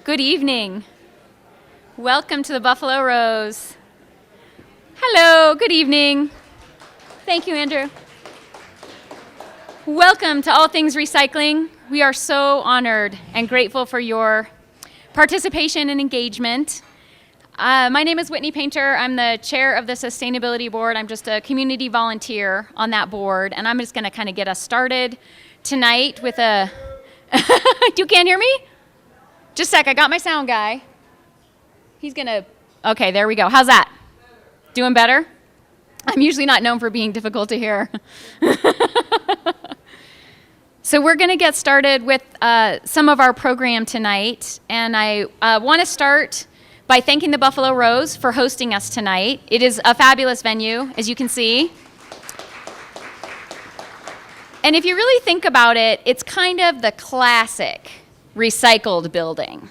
Good evening. Welcome to the Buffalo Rose. Hello, good evening. Thank you, Andrew. Welcome to All Things Recycling. We are so honored and grateful for your participation and engagement. My name is Whitney Painter. I'm the chair of the Sustainability Board. I'm just a community volunteer on that board, and I'm just going to kind of get us started tonight with a... You can't hear me? Just a sec, I got my sound guy. He's going to... Okay, there we go. How's that? Doing better? I'm usually not known for being difficult to hear. So we're going to get started with some of our program tonight, and I want to start by thanking the Buffalo Rose for hosting us tonight. It is a fabulous venue, as you can see. And if you really think about it, it's kind of the classic recycled building,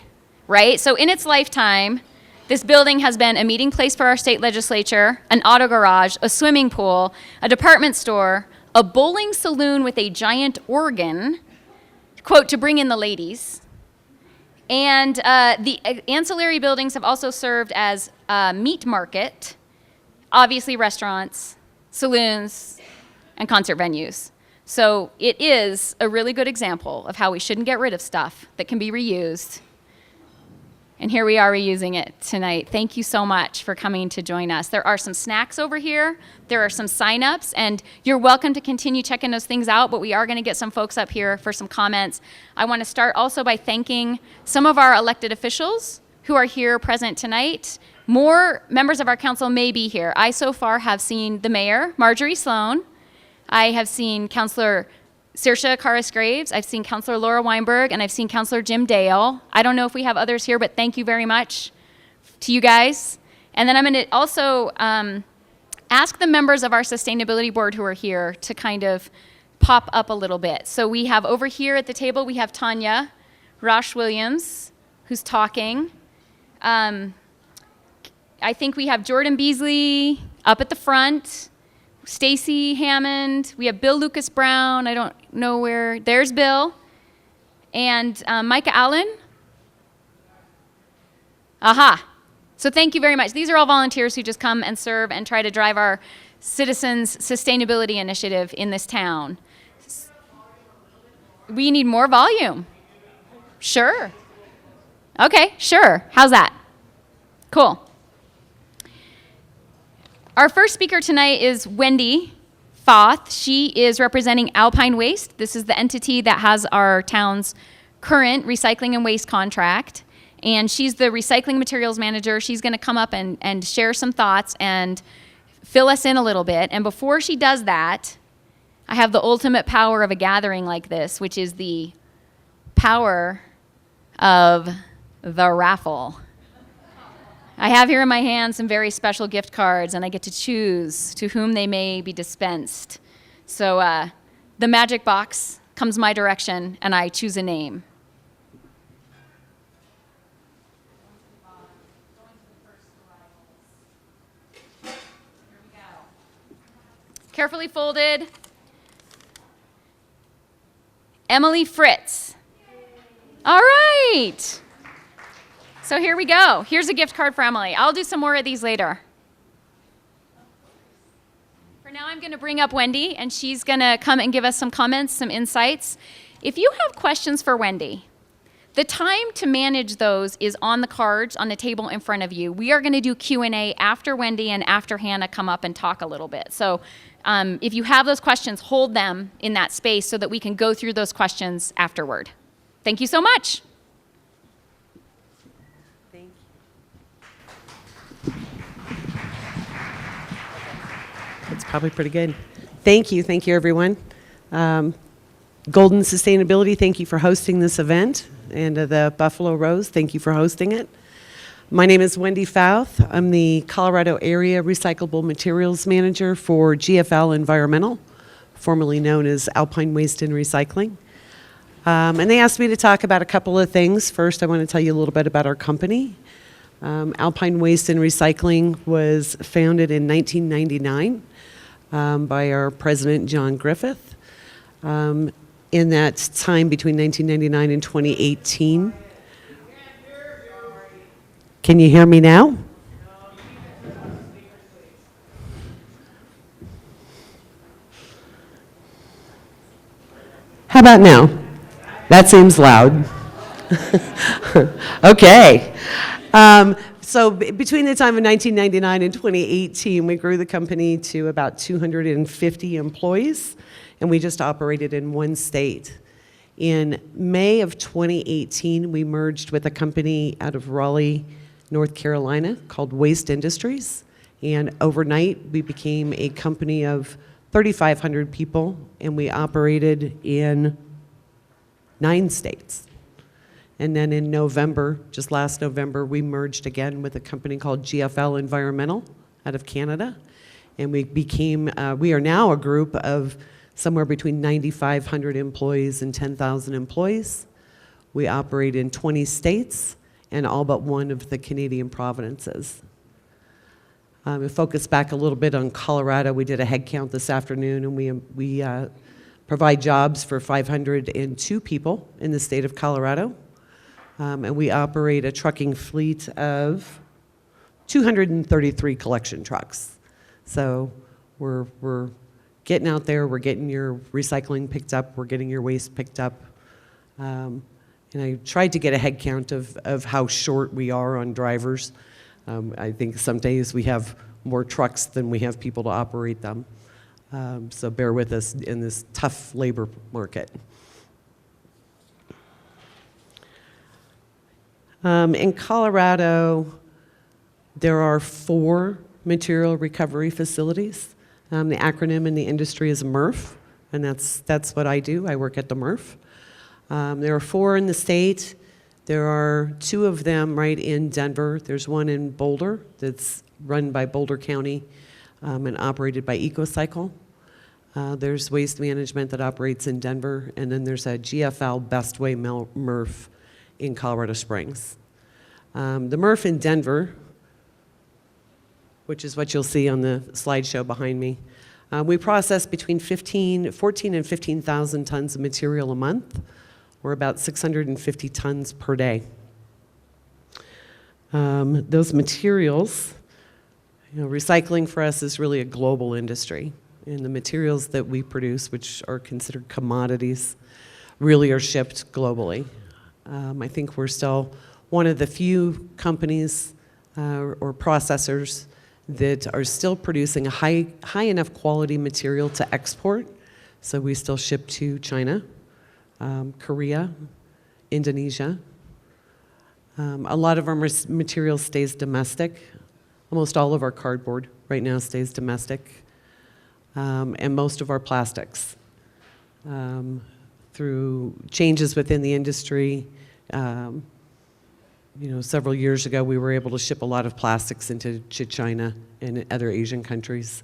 right? So in its lifetime, this building has been a meeting place for our state legislature, an auto garage, a swimming pool, a department store, a bowling saloon with a giant organ, quote, to bring in the ladies. And the ancillary buildings have also served as a meat market, obviously restaurants, saloons, and concert venues. So it is a really good example of how we shouldn't get rid of stuff that can be reused. And here we are reusing it tonight. Thank you so much for coming to join us. There are some snacks over here. There are some signups, and you're welcome to continue checking those things out, but we are going to get some folks up here for some comments. I want to start also by thanking some of our elected officials who are here present tonight. More members of our council may be here. I so far have seen the mayor, Marjorie Sloan. I have seen Councilor Saoirse Karas-Graves, I've seen Councilor Laura Weinberg, and I've seen Councilor Jim Dale. I don't know if we have others here, but thank you very much to you guys. And then I'm going to also ask the members of our sustainability board who are here to kind of pop up a little bit. So we have over here at the table, we have Tanya Rosh-Williams, who's talking. I think we have Jordan Beasley up at the front. Stacy Hammond, we have Bill Lucas Brown, I don't know where, there's Bill, and Micah Allen. Aha, so thank you very much. These are all volunteers who just come and serve and try to drive our citizens' sustainability initiative in this town. We need more volume. Sure. Okay, sure, how's that? Cool. Our first speaker tonight is Wendy Foth. She is representing Alpine Waste. This is the entity that has our town's current recycling and waste contract. And she's the recycling materials manager. She's going to come up and share some thoughts and fill us in a little bit. And before she does that, I have the ultimate power of a gathering like this, which is the power of the raffle. I have here in my hand some very special gift cards, and I get to choose to whom they may be dispensed. So the magic box comes my direction, and I choose a name. Here we go. Carefully folded. Emily Fritz. All right. So here we go. Here's a gift card for Emily. I'll do some more of these later. For now, I'm going to bring up Wendy, and she's going to come and give us some comments, some insights. If you have questions for Wendy, the time to manage those is on the cards on the table in front of you. We are going to do Q&A after Wendy and after Hannah come up and talk a little bit. So if you have those questions, hold them in that space so that we can go through those questions afterward. Thank you so much. It's probably pretty good. Thank you everyone. Golden Sustainability, thank you for hosting this event. And the Buffalo Rose, thank you for hosting it. My name is Wendy Foth. I'm the Colorado Area Recyclable Materials Manager for GFL Environmental, formerly known as Alpine Waste and Recycling. And they asked me to talk about a couple of things. First, I want to tell you a little bit about our company. Alpine Waste and Recycling was founded in 1999 by our president, John Griffith. In that time between 1999 and 2018. Can you hear me now? How about now? That seems loud. Okay. So between the time of 1999 and 2018, we grew the company to about 250 employees, and we just operated in one state. In May of 2018, we merged with a company out of Raleigh, North Carolina called Waste Industries, and overnight we became a company of 3,500 people, and we operated in 9 states. And then in November, just last November, we merged again with a company called GFL Environmental out of Canada. And we are now a group of somewhere between 9,500 employees and 10,000 employees. We operate in 20 states and all but one of the Canadian provinces. We focus back a little bit on Colorado. We did a head count this afternoon, and we provide jobs for 502 people in the state of Colorado. And we operate a trucking fleet of 233 collection trucks. So we're getting out there, we're getting your recycling picked up, we're getting your waste picked up. And I tried to get a head count of how short we are on drivers. I think some days we have more trucks than we have people to operate them. So bear with us in this tough labor market. In Colorado, there are 4 material recovery facilities. The acronym in the industry is MRF, and that's what I do. I work at the MRF. There are 4 in the state. There are 2 of them right in Denver. There's one in Boulder that's run by Boulder County and operated by EcoCycle. There's Waste Management that operates in Denver, and then there's a GFL Bestway MRF in Colorado Springs. The MRF in Denver, which is what you'll see on the slideshow behind me, we process between 14 and 15,000 tons of material a month, or about 650 tons per day. Those materials, recycling for us is really a global industry. And the materials that we produce, which are considered commodities, really are shipped globally. I think we're still one of the few companies or processors that are still producing a high enough quality material to export. So we still ship to China, Korea, Indonesia. A lot of our material stays domestic. Almost all of our cardboard right now stays domestic. And most of our plastics. Through changes within the industry, several years ago we were able to ship a lot of plastics into China and other Asian countries.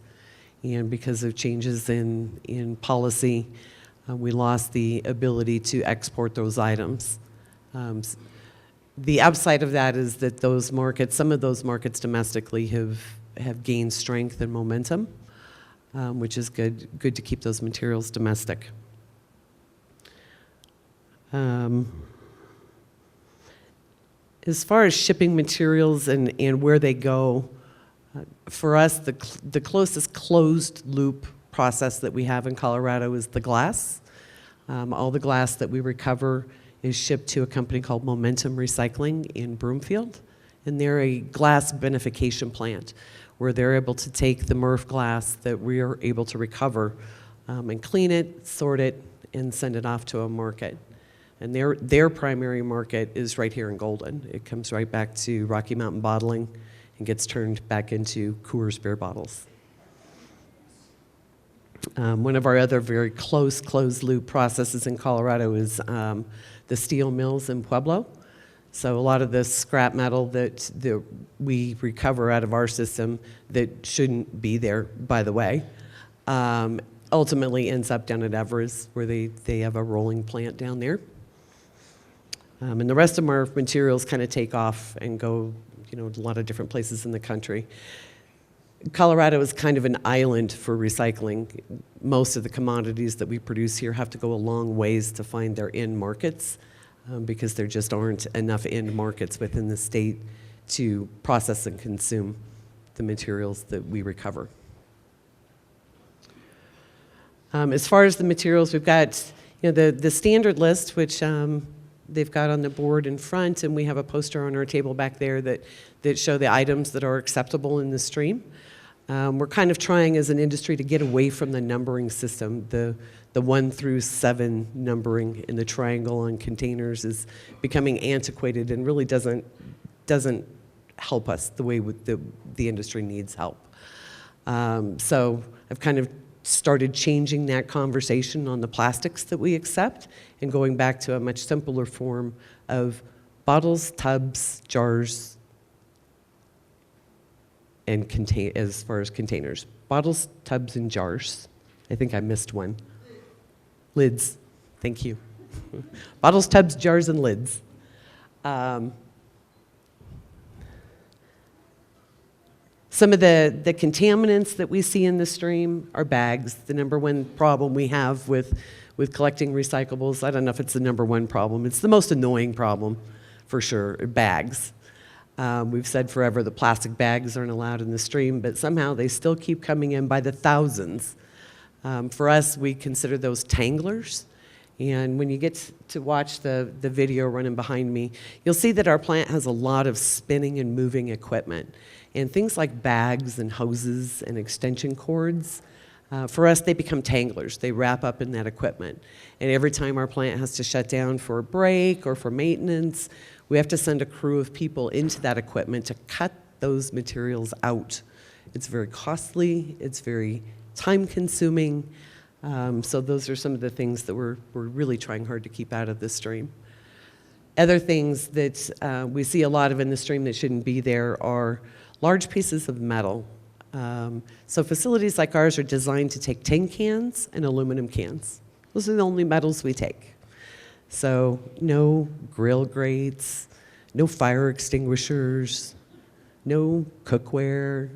And because of changes in policy, we lost the ability to export those items. The upside of that is that those markets, some of those markets domestically have gained strength and momentum, which is good to keep those materials domestic. As far as shipping materials and where they go, for us, the closest closed loop process that we have in Colorado is the glass. All the glass that we recover is shipped to a company called Momentum Recycling in Broomfield, and they're a glass beneficiation plant where they're able to take the MRF glass that we are able to recover and clean it, sort it, and send it off to a market. And their primary market is right here in Golden. It comes right back to Rocky Mountain Bottling and gets turned back into Coors beer bottles. One of our other very close closed-loop processes in Colorado is the steel mills in Pueblo. So a lot of the scrap metal that we recover out of our system that shouldn't be there, by the way, ultimately ends up down at Everest, where they have a rolling plant down there. And the rest of our materials kind of take off and go, a lot of different places in the country. Colorado is kind of an island for recycling. Most of the commodities that we produce here have to go a long ways to find their end markets because there just aren't enough end markets within the state to process and consume the materials that we recover. As far as the materials, we've got the standard list, which they've got on the board in front, and we have a poster on our table back there that show the items that are acceptable in the stream. We're kind of trying as an industry to get away from the numbering system. The 1 through 7 numbering in the triangle on containers is becoming antiquated and really doesn't help us the way the industry needs help. So I've kind of started changing that conversation on the plastics that we accept and going back to a much simpler form of bottles, tubs, jars, and as far as containers. Bottles, tubs, and jars. I think I missed one. Lids. Thank you. Bottles, tubs, jars, and lids. Some of the contaminants that we see in the stream are bags. The number one problem we have with collecting recyclables, I don't know if it's the number one problem, it's the most annoying problem for sure, bags. We've said forever the plastic bags aren't allowed in the stream, but somehow they still keep coming in by the thousands. For us, we consider those tanglers. And when you get to watch the video running behind me, you'll see that our plant has a lot of spinning and moving equipment. And things like bags and hoses and extension cords, for us, they become tanglers. They wrap up in that equipment. And every time our plant has to shut down for a break or for maintenance, we have to send a crew of people into that equipment to cut those materials out. It's very costly. It's very time-consuming. So those are some of the things that we're really trying hard to keep out of the stream. Other things that we see a lot of in the stream that shouldn't be there are large pieces of metal. So facilities like ours are designed to take tin cans and aluminum cans. Those are the only metals we take. So no grill grates, no fire extinguishers, no cookware.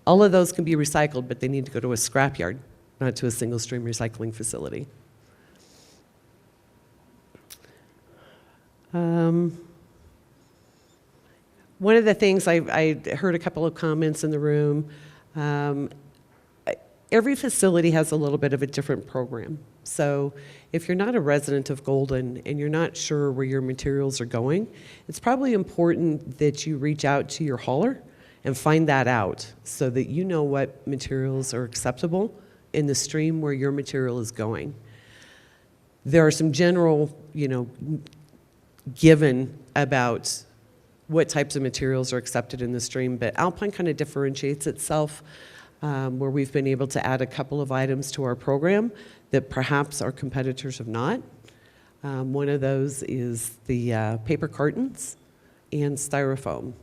All of those can be recycled, but they need to go to a scrapyard, not to a single stream recycling facility. One of the things I heard a couple of comments in the room, every facility has a little bit of a different program. So if you're not a resident of Golden and you're not sure where your materials are going, it's probably important that you reach out to your hauler and find that out so that you know what materials are acceptable in the stream where your material is going. There are some general, given about what types of materials are accepted in the stream, but Alpine kind of differentiates itself where we've been able to add a couple of items to our program that perhaps our competitors have not. One of those is the paper cartons and styrofoam.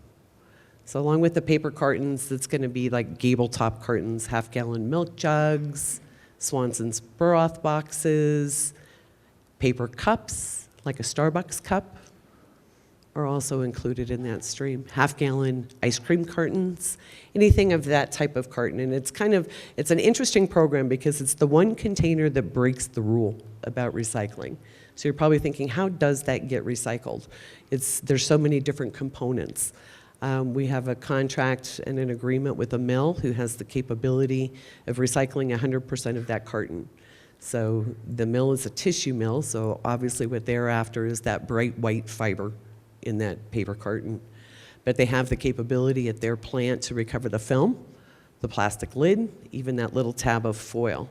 So along with the paper cartons, it's going to be like gable top cartons, half-gallon milk jugs, Swanson's broth boxes, paper cups, like a Starbucks cup, are also included in that stream. Half-gallon ice cream cartons, anything of that type of carton. And it's an interesting program because it's the one container that breaks the rule about recycling. So you're probably thinking, how does that get recycled? There's so many different components. We have a contract and an agreement with a mill who has the capability of recycling 100% of that carton. So the mill is a tissue mill, so obviously what they're after is that bright white fiber in that paper carton. But they have the capability at their plant to recover the film, the plastic lid, even that little tab of foil.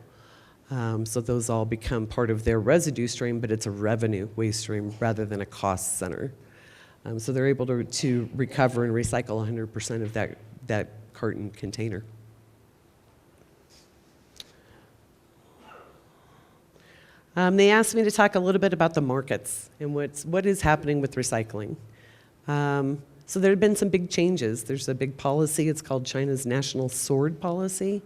So those all become part of their residue stream, but it's a revenue waste stream rather than a cost center. So they're able to recover and recycle 100% of that carton container. They asked me to talk a little bit about the markets and what is happening with recycling. So there have been some big changes. There's a big policy. It's called China's National Sword Policy.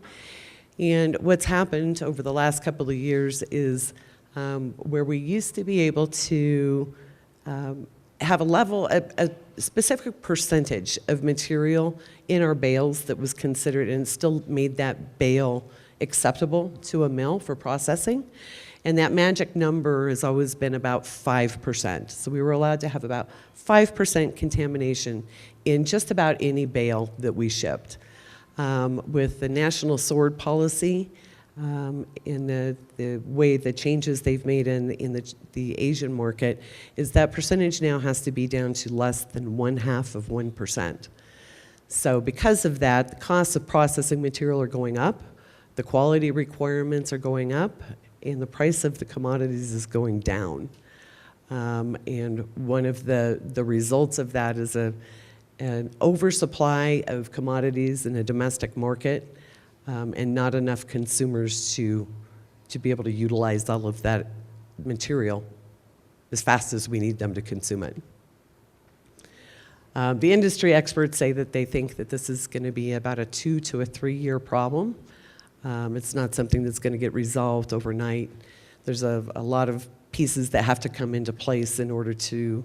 And what's happened over the last couple of years is where we used to be able to have a specific percentage of material in our bales that was considered and still made that bale acceptable to a mill for processing. And that magic number has always been about 5%. So we were allowed to have about 5% contamination in just about any bale that we shipped. With the national sword policy, in the way the changes they've made in the Asian market, is that percentage now has to be down to less than 0.5%. So because of that, the costs of processing material are going up, the quality requirements are going up, and the price of the commodities is going down. And one of the results of that is an oversupply of commodities in a domestic market, and not enough consumers to be able to utilize all of that material as fast as we need them to consume it. The industry experts say that they think that this is going to be about a 2 to a 3 year problem. It's not something that's going to get resolved overnight. There's a lot of pieces that have to come into place in order to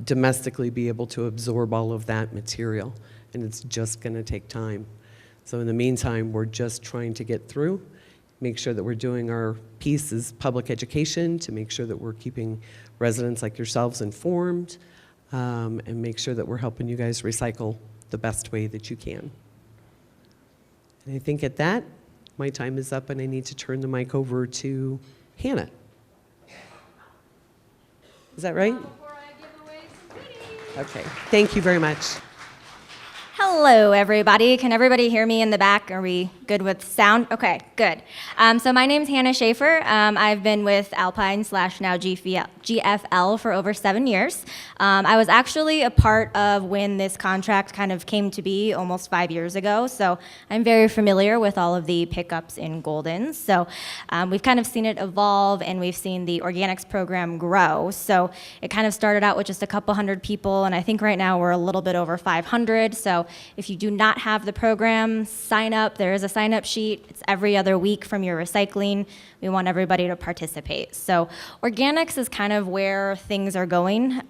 domestically be able to absorb all of that material, and it's just going to take time. So in the meantime, we're just trying to get through, make sure that we're doing our piece as public education to make sure that we're keeping residents like yourselves informed, and make sure that we're helping you guys recycle the best way that you can. And I think at that, my time is up and I need to turn the mic over to Hannah. Is that right? Before I give away some goodies. Okay, thank you very much. Hello, everybody. Can everybody hear me in the back? Are we good with sound? Okay, good. So my name's Hannah Schaefer. I've been with Alpine / now GFL for over 7 years. I was actually a part of when this contract kind of came to be almost 5 years ago, so I'm very familiar with all of the pickups in Golden. So we've kind of seen it evolve, and we've seen the organics program grow. So it kind of started out with just a couple hundred people, and I think right now we're a little bit over 500. So if you do not have the program, sign up. There is a sign-up sheet. It's every other week from your recycling. We want everybody to participate. So organics is kind of where things are going.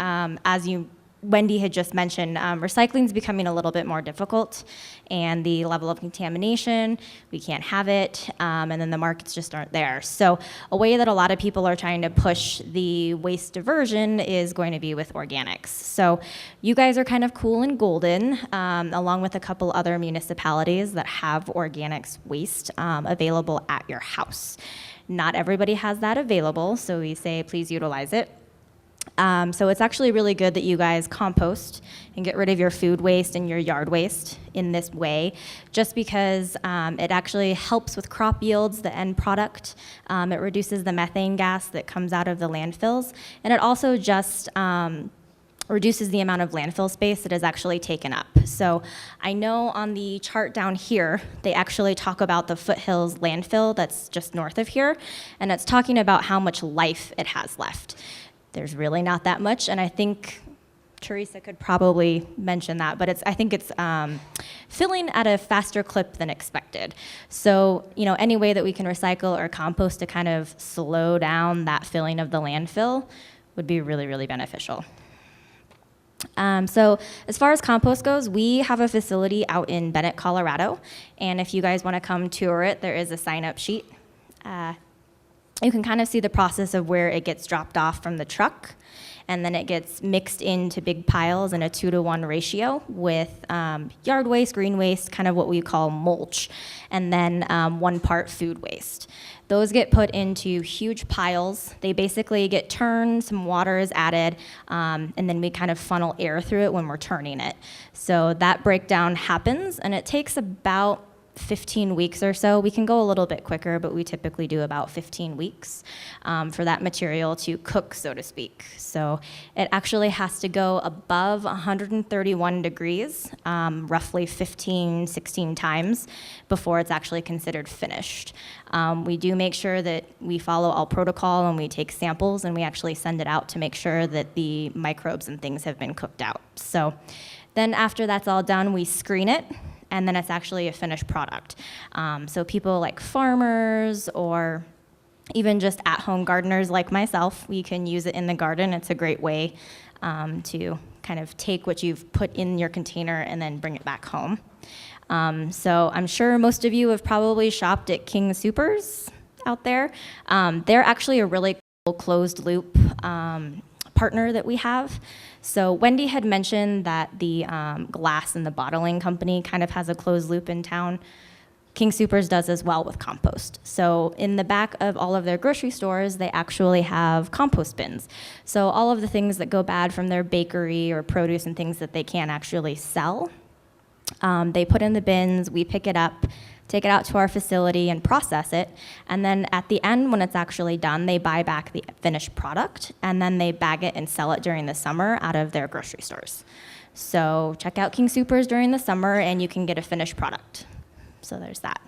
Wendy had just mentioned, recycling is becoming a little bit more difficult, and the level of contamination, we can't have it, and then the markets just aren't there. So a way that a lot of people are trying to push the waste diversion is going to be with organics. So you guys are kind of cool in Golden, along with a couple other municipalities that have organics waste available at your house. Not everybody has that available, so we say please utilize it. So it's actually really good that you guys compost and get rid of your food waste and your yard waste in this way, just because it actually helps with crop yields, the end product. It reduces the methane gas that comes out of the landfills, and it also just reduces the amount of landfill space that is actually taken up. So I know on the chart down here, they actually talk about the Foothills landfill that's just north of here, and it's talking about how much life it has left. There's really not that much, and I think Teresa could probably mention that, but I think it's filling at a faster clip than expected. So, any way that we can recycle or compost to kind of slow down that filling of the landfill would be really, really beneficial. So as far as compost goes, we have a facility out in Bennett, Colorado, and if you guys want to come tour it, there is a sign-up sheet. You can kind of see the process of where it gets dropped off from the truck, and then it gets mixed into big piles in a 2-to-1 ratio with yard waste, green waste, kind of what we call mulch, and then 1 part food waste. Those get put into huge piles. They basically get turned, some water is added, and then we kind of funnel air through it when we're turning it. So that breakdown happens, and it takes about 15 weeks or so. We can go a little bit quicker, but we typically do about 15 weeks for that material to cook, so to speak. So it actually has to go above 131 degrees, roughly 15, 16 times before it's actually considered finished. We do make sure that we follow all protocol, and we take samples, and we actually send it out to make sure that the microbes and things have been cooked out. So then after that's all done, we screen it, and then it's actually a finished product. So people like farmers or even just at-home gardeners like myself, we can use it in the garden. It's a great way to kind of take what you've put in your container and then bring it back home. So I'm sure most of you have probably shopped at King Soopers out there. They're actually a really cool closed loop partner that we have. So Wendy had mentioned that the glass and the bottling company kind of has a closed loop in town. King Soopers does as well with compost. So in the back of all of their grocery stores, they actually have compost bins. So all of the things that go bad from their bakery or produce and things that they can't actually sell, they put in the bins, we pick it up, take it out to our facility and process it. And then at the end, when it's actually done, they buy back the finished product and then they bag it and sell it during the summer out of their grocery stores. So check out King Soopers during the summer and you can get a finished product. So there's that.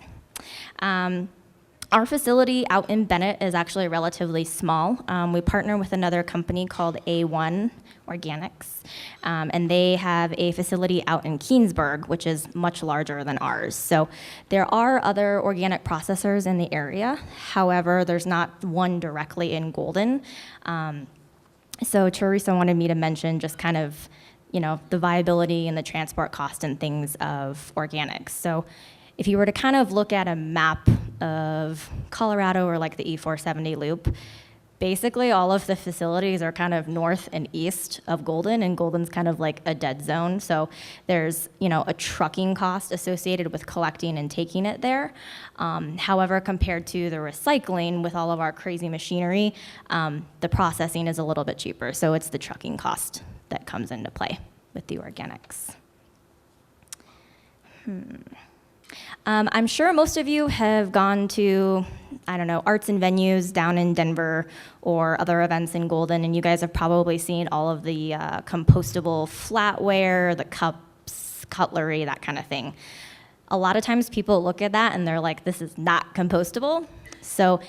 Our facility out in Bennett is actually relatively small. We partner with another company called A1 Organics, and they have a facility out in Keensburg, which is much larger than ours. So there are other organic processors in the area. However, there's not one directly in Golden. So Teresa wanted me to mention just kind of, the viability and the transport cost and things of organics. So if you were to kind of look at a map of Colorado or like the E470 loop, basically all of the facilities are kind of north and east of Golden, and Golden's kind of like a dead zone. So there's, a trucking cost associated with collecting and taking it there. However, compared to the recycling with all of our crazy machinery, the processing is a little bit cheaper. So it's the trucking cost that comes into play with the organics. I'm sure most of you have gone to, arts and venues down in Denver or other events in Golden, and you guys have probably seen all of the compostable flatware, the cups, cutlery, that kind of thing. A lot of times people look at that and they're like, this is not compostable. So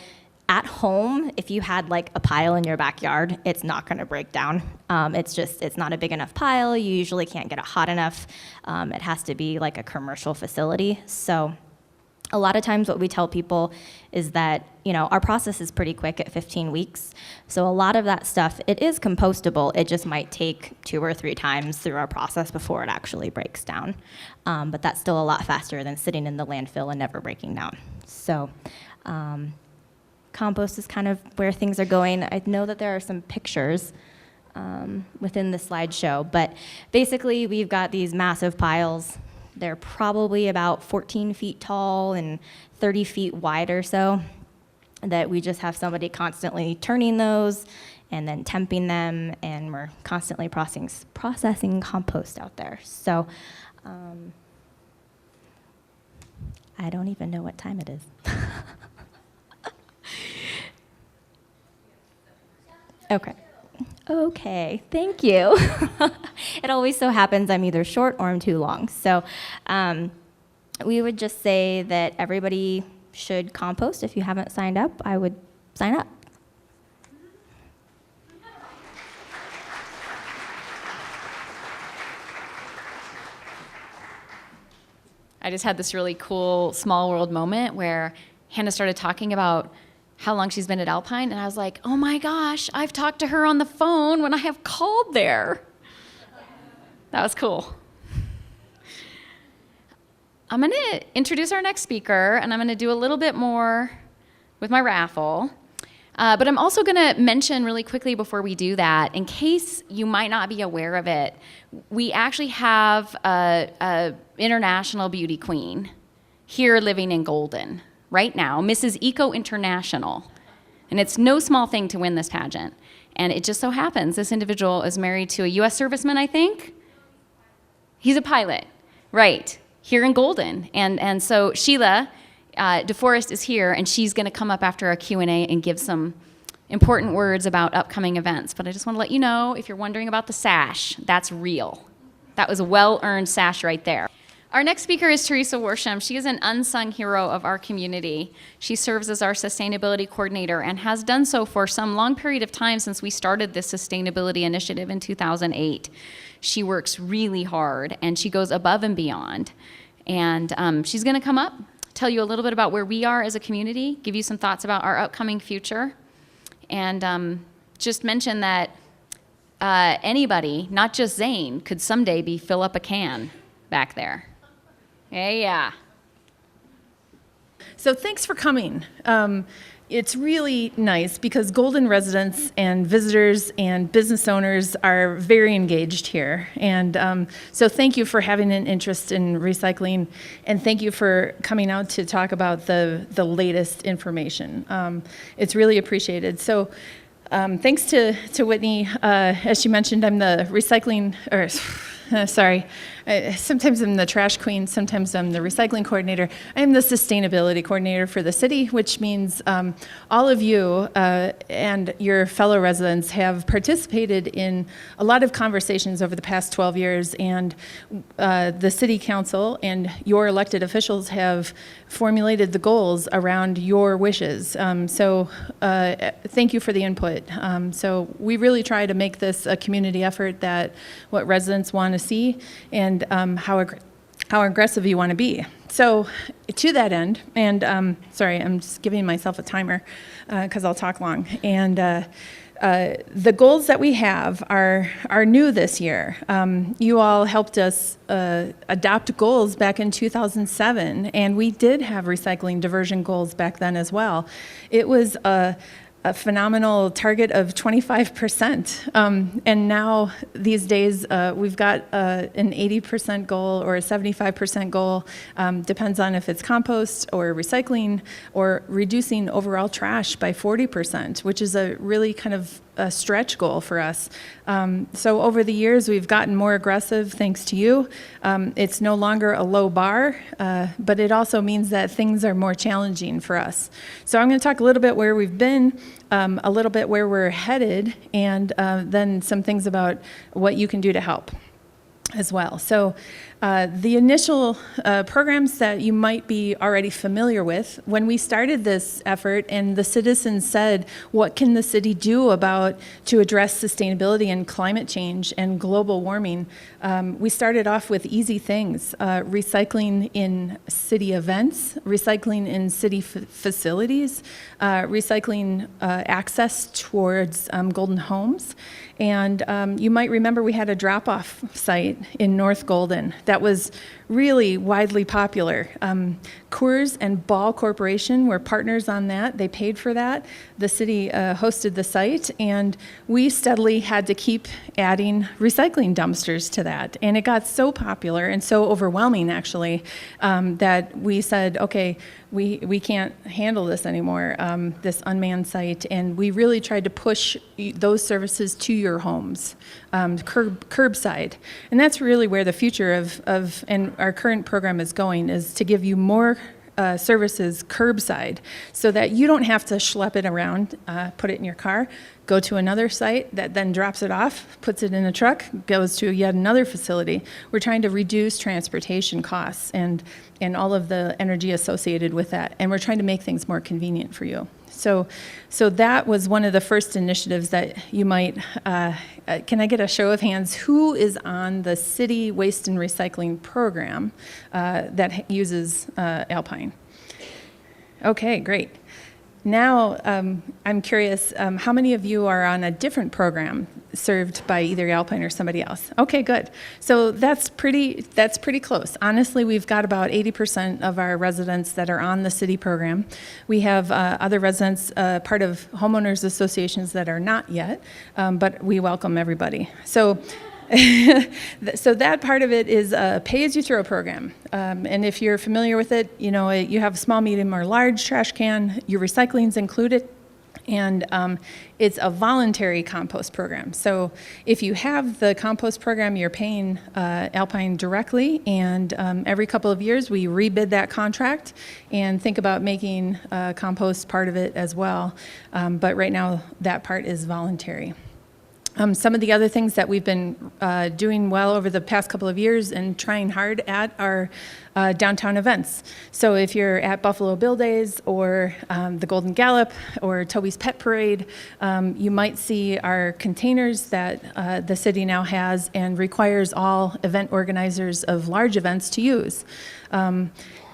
at home, if you had like a pile in your backyard, it's not going to break down. It's not a big enough pile. You usually can't get it hot enough. It has to be like a commercial facility. So a lot of times what we tell people is that, our process is pretty quick at 15 weeks. So a lot of that stuff, it is compostable. It just might take 2 or 3 times through our process before it actually breaks down. But that's still a lot faster than sitting in the landfill and never breaking down. So compost is kind of where things are going. I know that there are some pictures within the slideshow, but basically we've got these massive piles. They're probably about 14 feet tall and 30 feet wide or so, that we just have somebody constantly turning those and then temping them, and we're constantly processing compost out there. So I don't even know what time it is. Okay, thank you. It always so happens I'm either short or I'm too long. So we would just say that everybody should compost. If you haven't signed up, I would sign up. I just had this really cool small world moment where Hannah started talking about how long she's been at Alpine, and I was like, oh my gosh, I've talked to her on the phone when I have called there. That was cool. I'm going to introduce our next speaker, and I'm going to do a little bit more with my raffle. But I'm also going to mention really quickly before we do that, in case you might not be aware of it, we actually have a international beauty queen here living in Golden right now, Mrs. Eco International. And it's no small thing to win this pageant. And it just so happens this individual is married to a U.S. serviceman, I think. He's a pilot, right, here in Golden. And so Sheila DeForest is here, and she's going to come up after our Q&A and give some important words about upcoming events. But I just want to let you know, if you're wondering about the sash, that's real. That was a well-earned sash right there. Our next speaker is Teresa Worsham. She is an unsung hero of our community. She serves as our sustainability coordinator and has done so for some long period of time since we started this sustainability initiative in 2008. She works really hard, and she goes above and beyond. And she's going to come up, tell you a little bit about where we are as a community, give you some thoughts about our upcoming future, and just mention that anybody, not just Zane, could someday be fill up a can back there. Yeah. So thanks for coming. It's really nice because Golden residents and visitors and business owners are very engaged here. And so thank you for having an interest in recycling, and thank you for coming out to talk about the latest information. It's really appreciated. So thanks to Whitney. As she mentioned, I'm the recycling, sometimes I'm the trash queen, sometimes I'm the recycling coordinator. I'm the sustainability coordinator for the city, which means all of you and your fellow residents have participated in a lot of conversations over the past 12 years, and the city council and your elected officials have formulated the goals around your wishes. So thank you for the input. So we really try to make this a community effort, that what residents want to see, and how aggressive you want to be. So to that end, and sorry, I'm just giving myself a timer because I'll talk long. And the goals that we have are new this year. You all helped us adopt goals back in 2007, and we did have recycling diversion goals back then as well. It was a phenomenal target of 25%. And now, these days, we've got an 80% goal or a 75% goal. Depends on if it's compost or recycling or reducing overall trash by 40%, which is a really kind of a stretch goal for us. So over the years, we've gotten more aggressive thanks to you. It's no longer a low bar, but it also means that things are more challenging for us. So I'm going to talk a little bit where we've been, a little bit where we're headed, and then some things about what you can do to help as well. So the initial programs that you might be already familiar with, when we started this effort and the citizens said, what can the city do to address sustainability and climate change and global warming, we started off with easy things: recycling in city events, recycling in city facilities, recycling access towards Golden homes. And you might remember we had a drop-off site in North Golden that was really widely popular. Coors and Ball Corporation were partners on that. They paid for that. The city hosted the site, and we steadily had to keep adding recycling dumpsters to that. And it got so popular and so overwhelming, actually, that we said, okay, we can't handle this anymore, this unmanned site. And we really tried to push those services to your homes, curbside. And that's really where the future of and our current program is going, is to give you more services curbside, so that you don't have to schlep it around, put it in your car, go to another site that then drops it off, puts it in a truck, goes to yet another facility. We're trying to reduce transportation costs and all of the energy associated with that, and we're trying to make things more convenient for you. So that was one of the first initiatives that you might, can I get a show of hands? Who is on the city waste and recycling program that uses Alpine? Okay, great. Now, I'm curious, how many of you are on a different program served by either Alpine or somebody else? Okay, good. So that's pretty close. Honestly, we've got about 80% of our residents that are on the city program. We have other residents, part of homeowners associations that are not yet, but we welcome everybody. So that part of it is a pay-as-you-throw program. And if you're familiar with it, you know, you have a small, medium, or large trash can. Your recycling's included. And it's a voluntary compost program. So if you have the compost program, you're paying Alpine directly. And every couple of years, we rebid that contract and think about making compost part of it as well. But right now, that part is voluntary. Some of the other things that we've been doing well over the past couple of years and trying hard at are downtown events. So if you're at Buffalo Bill Days or the Golden Gallop or Toby's Pet Parade, you might see our containers that the city now has and requires all event organizers of large events to use.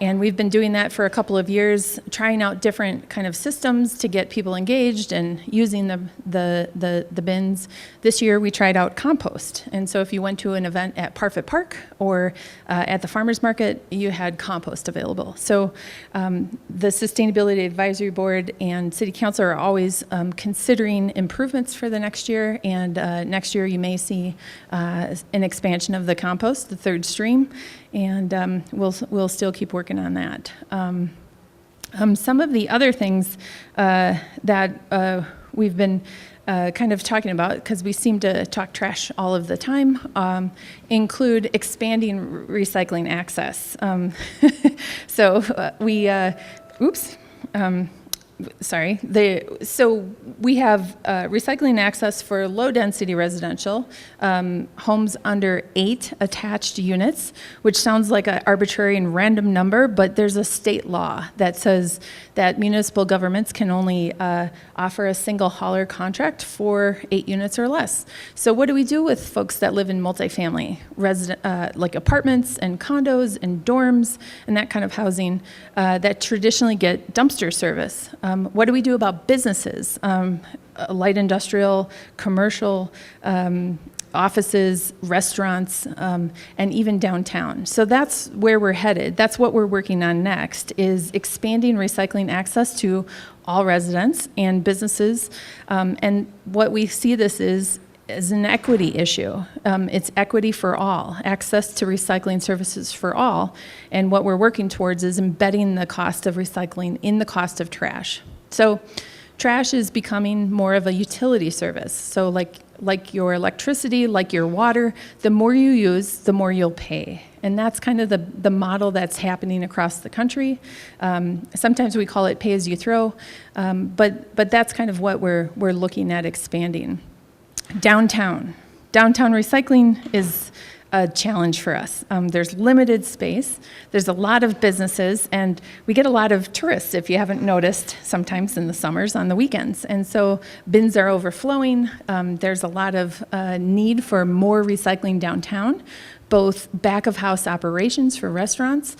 And we've been doing that for a couple of years, trying out different kind of systems to get people engaged and using the bins. This year we tried out compost. And so if you went to an event at Parfit Park or at the farmer's market, you had compost available. So the Sustainability Advisory Board and City Council are always considering improvements for the next year. And next year you may see an expansion of the compost, the third stream. And we'll still keep working on that. Some of the other things that we've been kind of talking about, because we seem to talk trash all of the time, include expanding recycling access. So so we have recycling access for low-density residential, homes under 8 attached units, which sounds like an arbitrary and random number, but there's a state law that says that municipal governments can only offer a single hauler contract for 8 units or less. So what do we do with folks that live in multifamily, like apartments and condos and dorms and that kind of housing that traditionally get dumpster service? What do we do about businesses, light industrial, commercial, offices, restaurants, and even downtown? So that's where we're headed. That's what we're working on next, is expanding recycling access to all residents and businesses. And what we see this is an equity issue. It's equity for all, access to recycling services for all. And what we're working towards is embedding the cost of recycling in the cost of trash. So trash is becoming more of a utility service. So like your electricity, like your water, the more you use, the more you'll pay. And that's kind of the model that's happening across the country. Sometimes we call it pay as you throw, but that's kind of what we're looking at expanding. Downtown recycling is a challenge for us. There's limited space, there's a lot of businesses, and we get a lot of tourists, if you haven't noticed, sometimes in the summers on the weekends. And so bins are overflowing. There's a lot of need for more recycling downtown, both back of house operations for restaurants,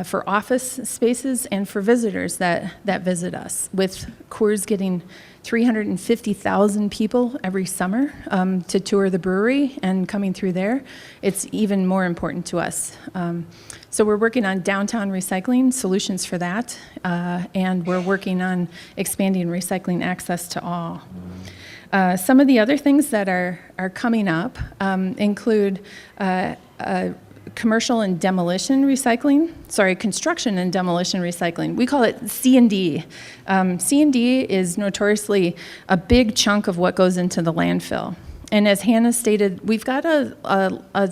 for office spaces, and for visitors that visit us, with Coors getting 350,000 people every summer to tour the brewery and coming through there. It's even more important to us. So we're working on downtown recycling solutions for that, and we're working on expanding recycling access to all. Some of the other things that are coming up include commercial and demolition recycling, construction and demolition recycling. We call it C&D. C&D is notoriously a big chunk of what goes into the landfill. And as Hannah stated, we've got a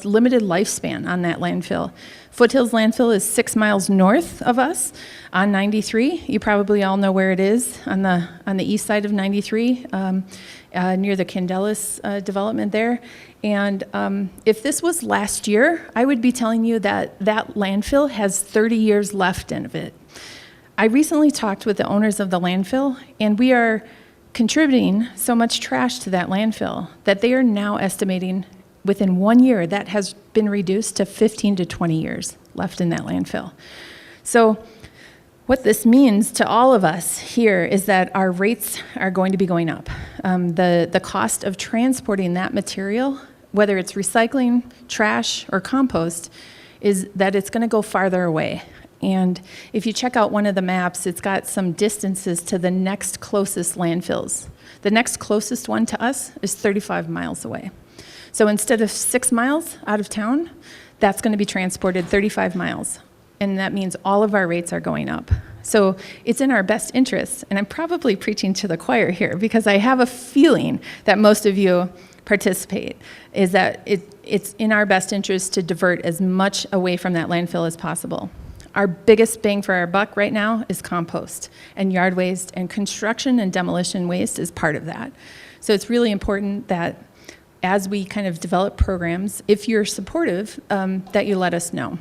limited lifespan on that landfill. Foothills landfill is 6 miles north of us on 93. You probably all know where it is, on the east side of 93, near the Candelas development there. And if this was last year, I would be telling you that landfill has 30 years left in it. I recently talked with the owners of the landfill, and we are contributing so much trash to that landfill that they are now estimating within 1 year that has been reduced to 15 to 20 years left in that landfill. So what this means to all of us here is that our rates are going to be going up. The cost of transporting that material, whether it's recycling, trash, or compost, is that it's going to go farther away. And if you check out one of the maps, it's got some distances to the next closest landfills. The next closest one to us is 35 miles away. So instead of 6 miles out of town, that's going to be transported 35 miles. And that means all of our rates are going up. So it's in our best interest, and I'm probably preaching to the choir here because I have a feeling that most of you participate, is that it's in our best interest to divert as much away from that landfill as possible. Our biggest bang for our buck right now is compost and yard waste, and construction and demolition waste is part of that. So it's really important that as we kind of develop programs, if you're supportive, that you let us know.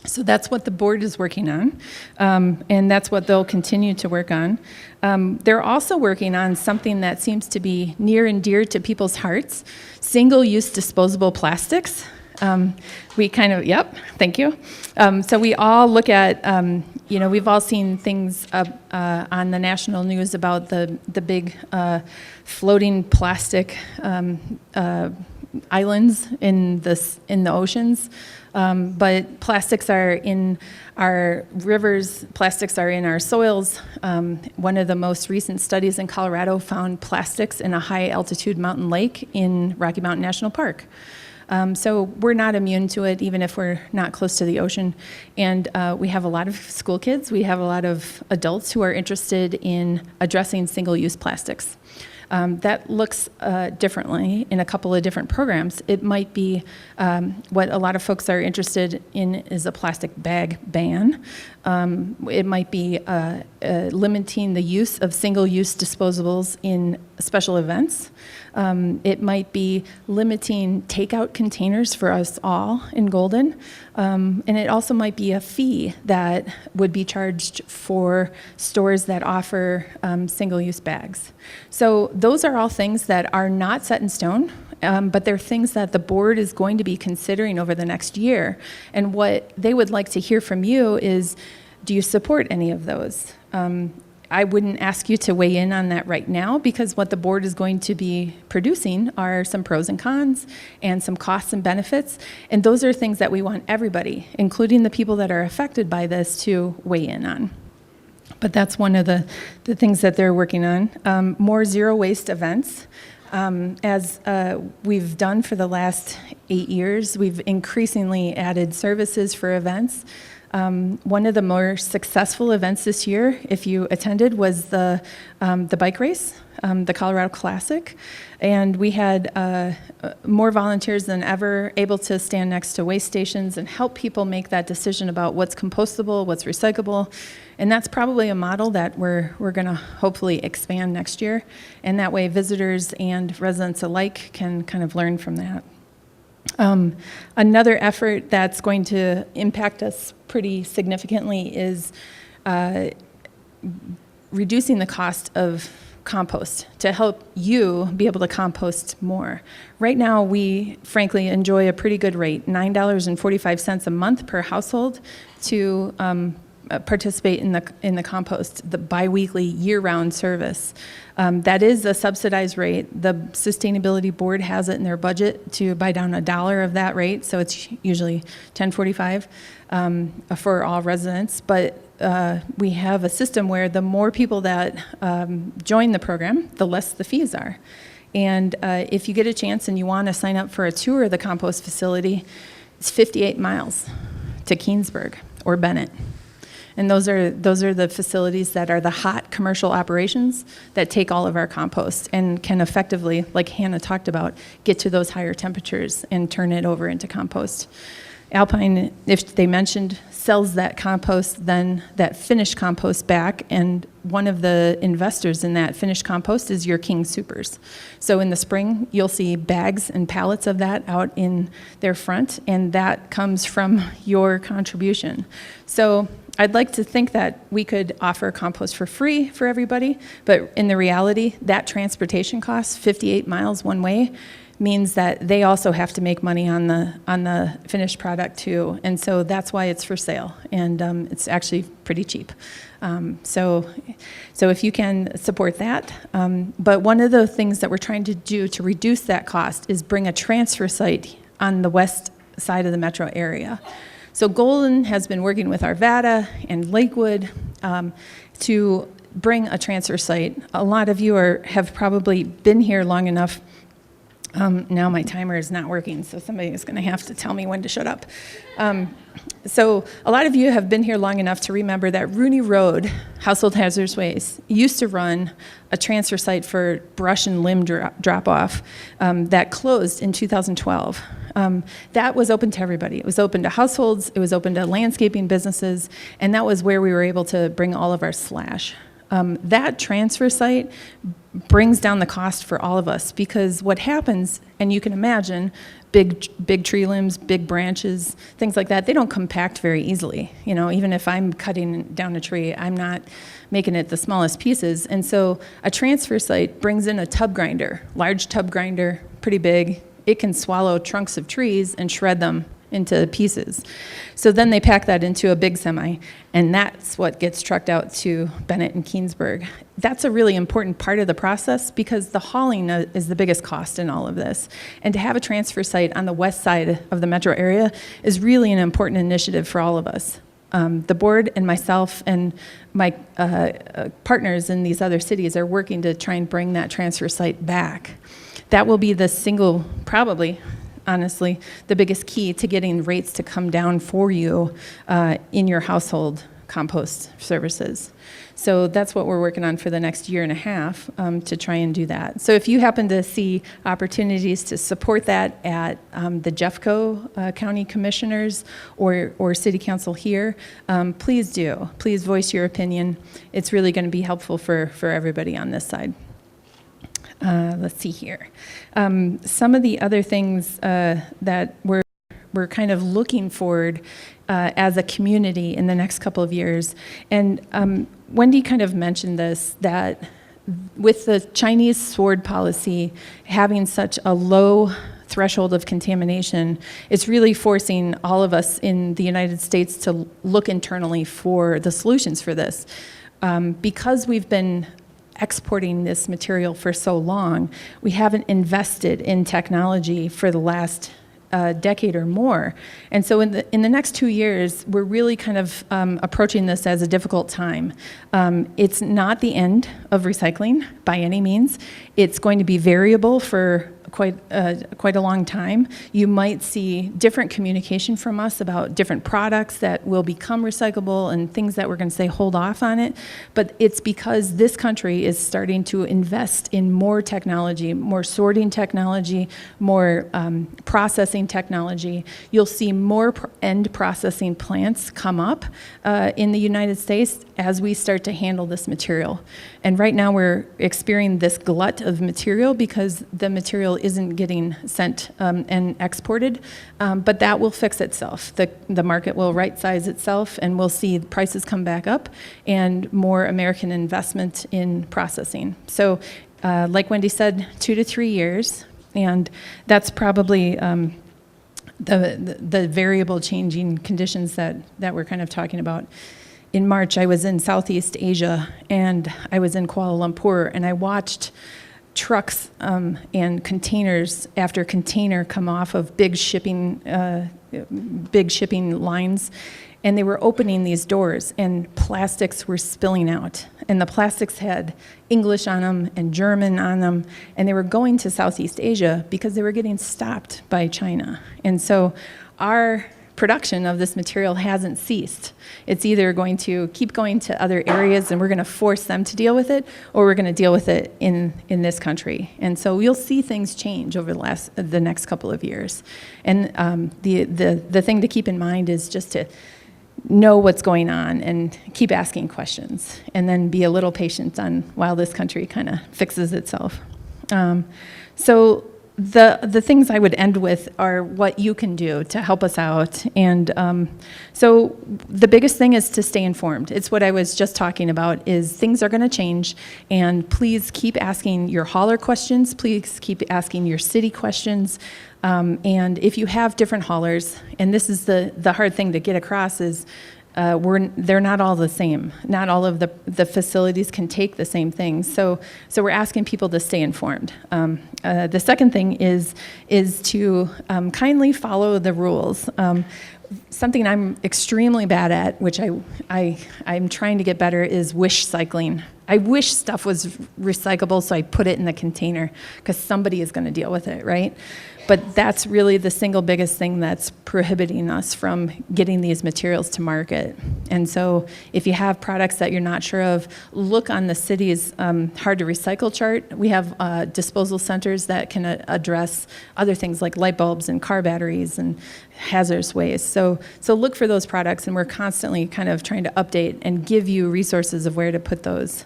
So that's what the board is working on, and that's what they'll continue to work on. They're also working on something that seems to be near and dear to people's hearts, single-use disposable plastics. Yep, thank you. So we all look at, we've all seen things on the national news about the big floating plastic islands in the oceans. But plastics are in our rivers, plastics are in our soils. One of the most recent studies in Colorado found plastics in a high altitude mountain lake in Rocky Mountain National Park. So we're not immune to it, even if we're not close to the ocean. And we have a lot of school kids, we have a lot of adults who are interested in addressing single-use plastics. That looks differently in a couple of different programs. It might be what a lot of folks are interested in is a plastic bag ban. It might be limiting the use of single-use disposables in special events. It might be limiting takeout containers for us all in Golden. And it also might be a fee that would be charged for stores that offer single-use bags. So those are all things that are not set in stone, but they're things that the board is going to be considering over the next year. And what they would like to hear from you is, do you support any of those? I wouldn't ask you to weigh in on that right now, because what the board is going to be producing are some pros and cons and some costs and benefits. And those are things that we want everybody, including the people that are affected by this, to weigh in on. But that's one of the things that they're working on. More zero waste events. As we've done for the last 8 years, we've increasingly added services for events. One of the more successful events this year, if you attended, was the bike race, the Colorado Classic. And we had more volunteers than ever able to stand next to waste stations and help people make that decision about what's compostable, what's recyclable. And that's probably a model that we're going to hopefully expand next year. And that way visitors and residents alike can kind of learn from that. Another effort that's going to impact us pretty significantly is reducing the cost of compost to help you be able to compost more. Right now, we frankly enjoy a pretty good rate, $9.45 a month per household to participate in the compost, the biweekly year-round service. That is a subsidized rate. The Sustainability Board has it in their budget to buy down $1 of that rate, so it's usually $10.45 for all residents. But we have a system where the more people that join the program, the less the fees are. And if you get a chance and you want to sign up for a tour of the compost facility, it's 58 miles to Keensburg or Bennett. And those are the facilities that are the hot commercial operations that take all of our compost and can effectively, like Hannah talked about, get to those higher temperatures and turn it over into compost. Alpine, if they mentioned, sells that compost, then that finished compost back, and one of the investors in that finished compost is your King Soopers. So in the spring, you'll see bags and pallets of that out in their front, and that comes from your contribution. So I'd like to think that we could offer compost for free for everybody, but in the reality, that transportation cost, 58 miles one way, means that they also have to make money on the finished product too, and so that's why it's for sale, and it's actually pretty cheap. So if you can support that, but one of the things that we're trying to do to reduce that cost is bring a transfer site on the west side of the metro area. So Golden has been working with Arvada and Lakewood to bring a transfer site. A lot of you have probably been here long enough. Now my timer is not working, so somebody is going to have to tell me when to shut up. So a lot of you have been here long enough to remember that Rooney Road, Household Hazardous Waste, used to run a transfer site for brush and limb drop-off that closed in 2012. That was open to everybody. It was open to households, it was open to landscaping businesses, and that was where we were able to bring all of our slash. That transfer site brings down the cost for all of us, because what happens, and you can imagine, big tree limbs, big branches, things like that, they don't compact very easily. You know, even if I'm cutting down a tree, I'm not making it the smallest pieces. And so a transfer site brings in a tub grinder, large tub grinder, pretty big. It can swallow trunks of trees and shred them into pieces. So then they pack that into a big semi, and that's what gets trucked out to Bennett and Keensburg. That's a really important part of the process, because the hauling is the biggest cost in all of this. And to have a transfer site on the west side of the metro area is really an important initiative for all of us. The board and myself and my partners in these other cities are working to try and bring that transfer site back. That will be the single, probably, honestly, the biggest key to getting rates to come down for you in your household compost services. So that's what we're working on for the next year and a half to try and do that. So if you happen to see opportunities to support that at the Jeffco County Commissioners or City Council here, please do. Please voice your opinion. It's really going to be helpful for everybody on this side. Let's see here. Some of the other things that we're kind of looking forward as a community in the next couple of years. And Wendy kind of mentioned this, that with the Chinese sword policy having such a low threshold of contamination, it's really forcing all of us in the United States to look internally for the solutions for this. Because we've been exporting this material for so long, we haven't invested in technology for the last decade or more. And so in the next 2 years, we're really kind of approaching this as a difficult time. It's not the end of recycling by any means. It's going to be variable for quite a long time. You might see different communication from us about different products that will become recyclable and things that we're going to say hold off on it. But it's because this country is starting to invest in more technology, more sorting technology, more processing technology. You'll see more end processing plants come up in the United States as we start to handle this material. And right now we're experiencing this glut of material because the material isn't getting sent and exported, but that will fix itself. The market will right-size itself, and we'll see prices come back up and more American investment in processing. So like Wendy said, 2 to 3 years, and that's probably the variable changing conditions that we're kind of talking about. In March, I was in Southeast Asia, and I was in Kuala Lumpur, and I watched trucks and containers after container come off of big shipping lines, and they were opening these doors, and plastics were spilling out. And the plastics had English on them and German on them, and they were going to Southeast Asia because they were getting stopped by China. And so our production of this material hasn't ceased. It's either going to keep going to other areas and we're going to force them to deal with it, or we're going to deal with it in this country. And so you'll see things change over the next couple of years. And the thing to keep in mind is just to know what's going on and keep asking questions, and then be a little patient while this country kind of fixes itself. So the things I would end with are what you can do to help us out. And so the biggest thing is to stay informed. It's what I was just talking about, is things are going to change, and please keep asking your hauler questions. Please keep asking your city questions. And if you have different haulers, and this is the hard thing to get across, is they're not all the same. Not all of the facilities can take the same things. So we're asking people to stay informed. The second thing is to kindly follow the rules. Something I'm extremely bad at, which I'm trying to get better, is wish cycling. I wish stuff was recyclable, so I put it in the container because somebody is going to deal with it, right? But that's really the single biggest thing that's prohibiting us from getting these materials to market. And so if you have products that you're not sure of, look on the city's hard to recycle chart. We have disposal centers that can address other things like light bulbs and car batteries and hazardous waste. So look for those products, and we're constantly kind of trying to update and give you resources of where to put those.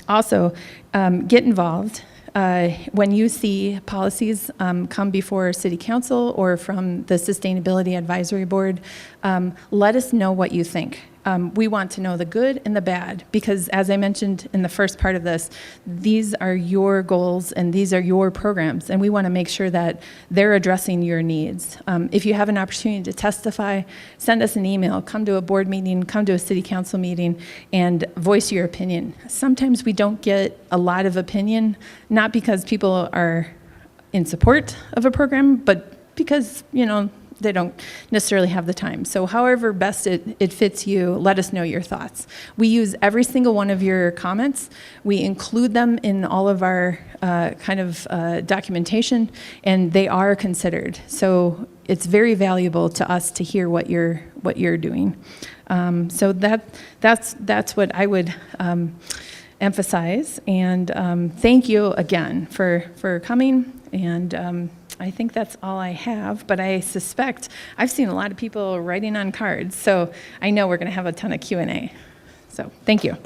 Also, get involved. When you see policies come before City Council or from the Sustainability Advisory Board, let us know what you think. We want to know the good and the bad because, as I mentioned in the first part of this, these are your goals and these are your programs, and we want to make sure that they're addressing your needs. If you have an opportunity to testify, send us an email, come to a board meeting, come to a City Council meeting, and voice your opinion. Sometimes we don't get a lot of opinion, not because people are in support of a program, but because, they don't necessarily have the time. So however best it fits you, let us know your thoughts. We use every single one of your comments. We include them in all of our documentation, and they are considered. So it's very valuable to us to hear what you're doing. So that's what I would emphasize. And thank you again for coming. And I think that's all I have, but I suspect I've seen a lot of people writing on cards, so I know we're going to have a ton of Q&A. So thank you.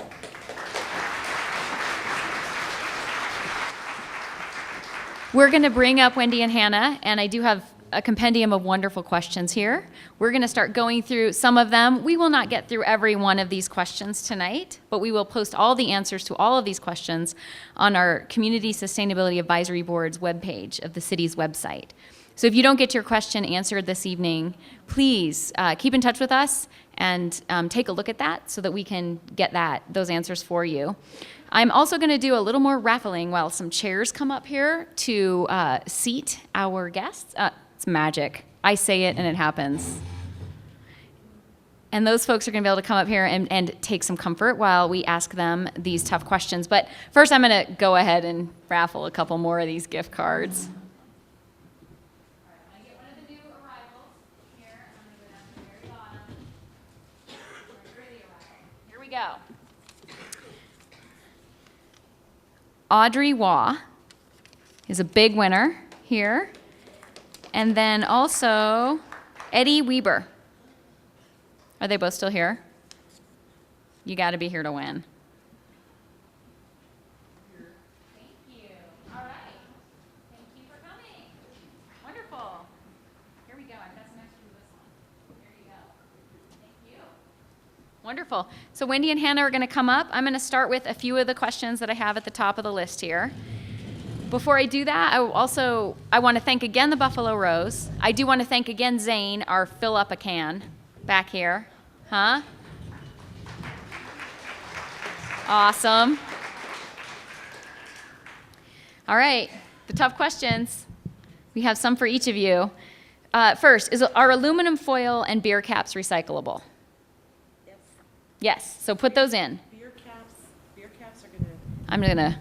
We're going to bring up Wendy and Hannah, and I do have a compendium of wonderful questions here. We're going to start going through some of them. We will not get through every one of these questions tonight, but we will post all the answers to all of these questions on our Community Sustainability Advisory Board's webpage of the city's website. So if you don't get your question answered this evening, please keep in touch with us and take a look at that so that we can get those answers for you. I'm also going to do a little more raffling while some chairs come up here to seat our guests. It's magic. I say it and it happens. And those folks are going to be able to come up here and take some comfort while we ask them these tough questions. But first, I'm going to go ahead and raffle a couple more of these gift cards. All right, I'm going to get one of the new arrivals here. I'm going to go down to the very bottom. Here we go. Audrey Waugh is a big winner here. And then also Eddie Weber. Are they both still here? You got to be here to win. Thank you. All right. Thank you for coming. Wonderful. Here we go. I'm passing next to this one. Here you go. Thank you. Wonderful. So Wendy and Hannah are going to come up. I'm going to start with a few of the questions that I have at the top of the list here. Before I do that, I want to thank again the Buffalo Rose. I do want to thank again Zane, our fill up a can back here. Huh? Awesome. All right, the tough questions. We have some for each of you. First, are aluminum foil and beer caps recyclable? Yes. Yes, so put those in. Beer caps are going to... I'm going to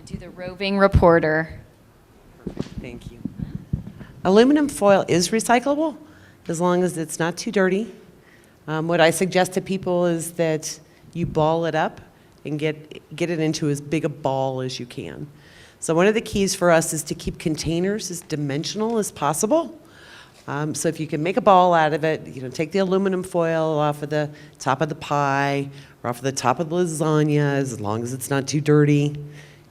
do the roving reporter. Thank you. Aluminum foil is recyclable as long as it's not too dirty. What I suggest to people is that you ball it up and get it into as big a ball as you can. So one of the keys for us is to keep containers as dimensional as possible. So if you can make a ball out of it, take the aluminum foil off of the top of the pie or off of the top of the lasagna, as long as it's not too dirty,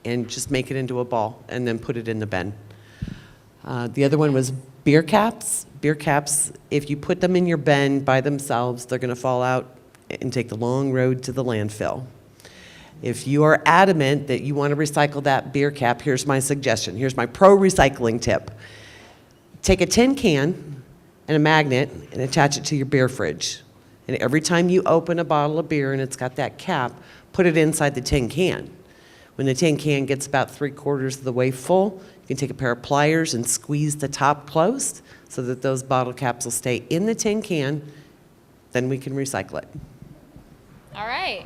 and just make it into a ball and then put it in the bin. The other one was beer caps. Beer caps, if you put them in your bin by themselves, they're going to fall out and take the long road to the landfill. If you are adamant that you want to recycle that beer cap, here's my suggestion. Here's my pro recycling tip. Take a tin can and a magnet and attach it to your beer fridge. And every time you open a bottle of beer and it's got that cap, put it inside the tin can. When the tin can gets about 3/4 of the way full, you can take a pair of pliers and squeeze the top closed so that those bottle caps will stay in the tin can. Then we can recycle it. All right.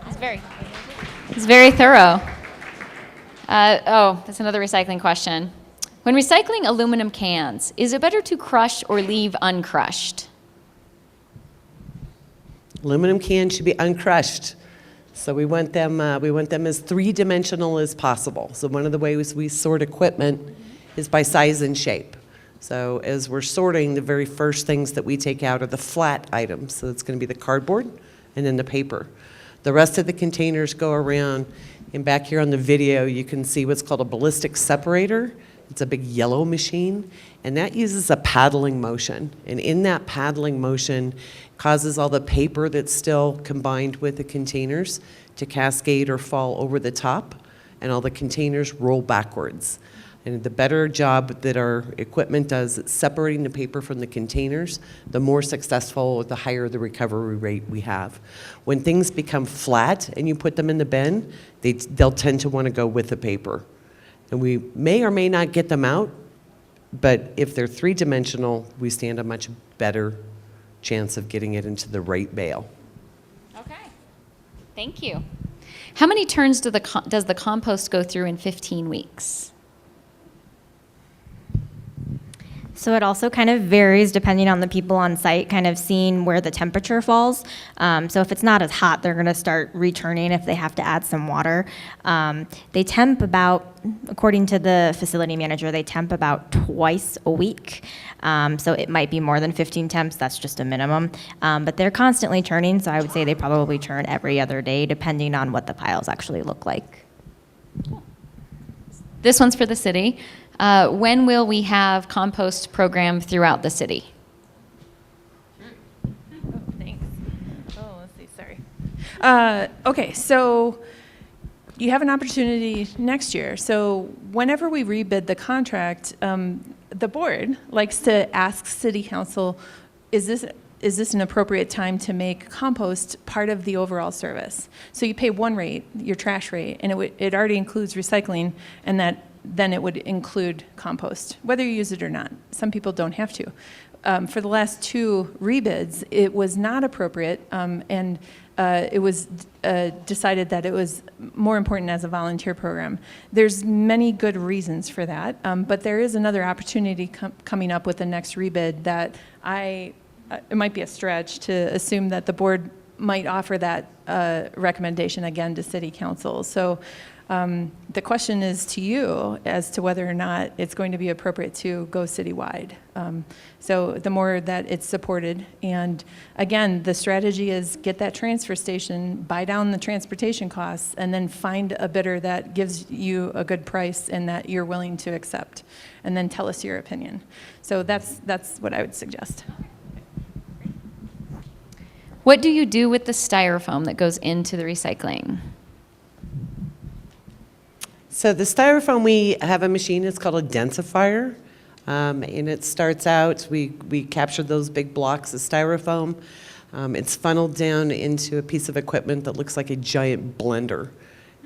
It's very thorough. That's another recycling question. When recycling aluminum cans, is it better to crush or leave uncrushed? Aluminum cans should be uncrushed. So we want them as three-dimensional as possible. So one of the ways we sort equipment is by size and shape. So as we're sorting, the very first things that we take out are the flat items. So it's going to be the cardboard and then the paper. The rest of the containers go around, and back here on the video, you can see what's called a ballistic separator. It's a big yellow machine, and that uses a paddling motion. And in that paddling motion causes all the paper that's still combined with the containers to cascade or fall over the top, and all the containers roll backwards. And the better job that our equipment does at separating the paper from the containers, the more successful, the higher the recovery rate we have. When things become flat and you put them in the bin, they'll tend to want to go with the paper. And we may or may not get them out, but if they're three-dimensional, we stand a much better chance of getting it into the right bale. Okay. Thank you. How many turns does the compost go through in 15 weeks? So it also kind of varies depending on the people on site, kind of seeing where the temperature falls. So if it's not as hot, they're going to start returning if they have to add some water. They temp about, according to the facility manager, they temp about twice a week. So it might be more than 15 temps, that's just a minimum. But they're constantly churning, so I would say they probably churn every other day, depending on what the piles actually look like. This one's for the city. When will we have compost program throughout the city? Oh, thanks. Oh, let's see, sorry. Okay, so you have an opportunity next year. So whenever we rebid the contract, the board likes to ask City Council, is this an appropriate time to make compost part of the overall service? So you pay one rate, your trash rate, and it already includes recycling, and then it would include compost, whether you use it or not. Some people don't have to. For the last two rebids, it was not appropriate, and it was decided that it was more important as a volunteer program. There's many good reasons for that, but there is another opportunity coming up with the next rebid that it might be a stretch to assume that the board might offer that recommendation again to City Council. So the question is to you as to whether or not it's going to be appropriate to go citywide. So the more that it's supported, and again, the strategy is get that transfer station, buy down the transportation costs, and then find a bidder that gives you a good price and that you're willing to accept, and then tell us your opinion. So that's what I would suggest. What do you do with the styrofoam that goes into the recycling? So the styrofoam, we have a machine, it's called a densifier. And it starts out, we capture those big blocks of styrofoam. It's funneled down into a piece of equipment that looks like a giant blender.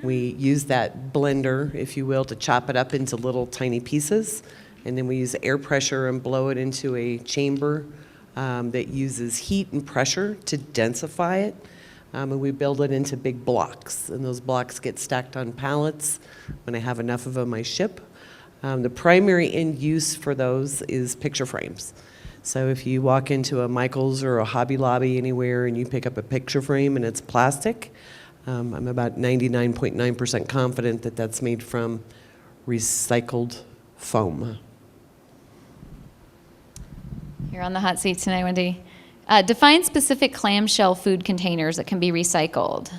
We use that blender, if you will, to chop it up into little tiny pieces. And then we use air pressure and blow it into a chamber that uses heat and pressure to densify it. And we build it into big blocks. And those blocks get stacked on pallets. When I have enough of them, I ship. The primary end use for those is picture frames. So if you walk into a Michael's or a Hobby Lobby anywhere and you pick up a picture frame and it's plastic, I'm about 99.9% confident that that's made from recycled foam. You're on the hot seat tonight, Wendy. Define specific clamshell food containers that can be recycled.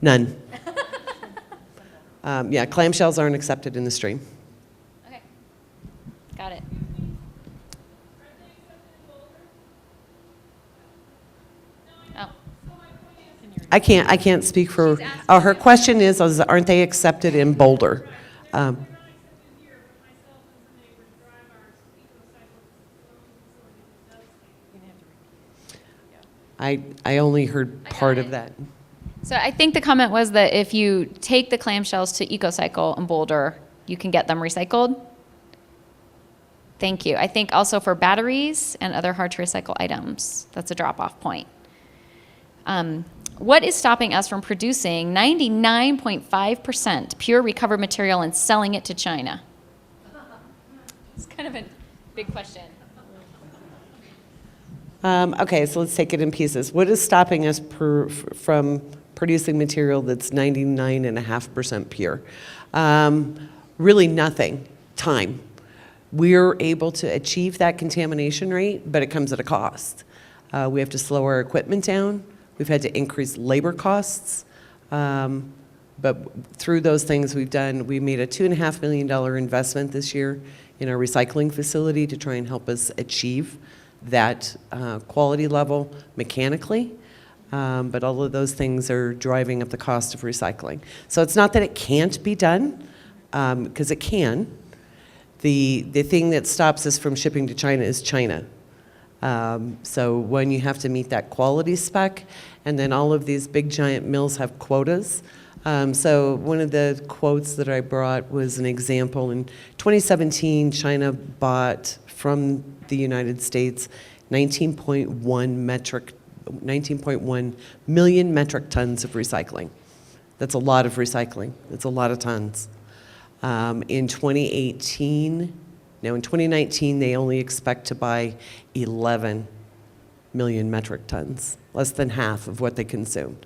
None. Yeah, clamshells aren't accepted in the stream. Okay, got it. Oh, I can't speak for, oh, her question is, aren't they accepted in Boulder? I only heard part of that. so I think the comment was that if you take the clamshells to EcoCycle in Boulder, you can get them recycled. Thank you. I think also for batteries and other hard to recycle items, that's a drop-off point. What is stopping us from producing 99.5% pure recovered material and selling it to China? It's kind of a big question. Okay, so let's take it in pieces. What is stopping us from producing material that's 99.5% pure? Really nothing. Time. We're able to achieve that contamination rate, but it comes at a cost. We have to slow our equipment down. We've had to increase labor costs. But through those things we made a $2.5 million investment this year in our recycling facility to try and help us achieve that quality level mechanically. But all of those things are driving up the cost of recycling. So it's not that it can't be done, because it can. The thing that stops us from shipping to China is China. So when you have to meet that quality spec, and then all of these big giant mills have quotas. So one of the quotes that I brought was an example. In 2017, China bought from the United States 19.1 million metric tons of recycling. That's a lot of recycling. That's a lot of tons. In 2019, they only expect to buy 11 million metric tons, less than half of what they consumed.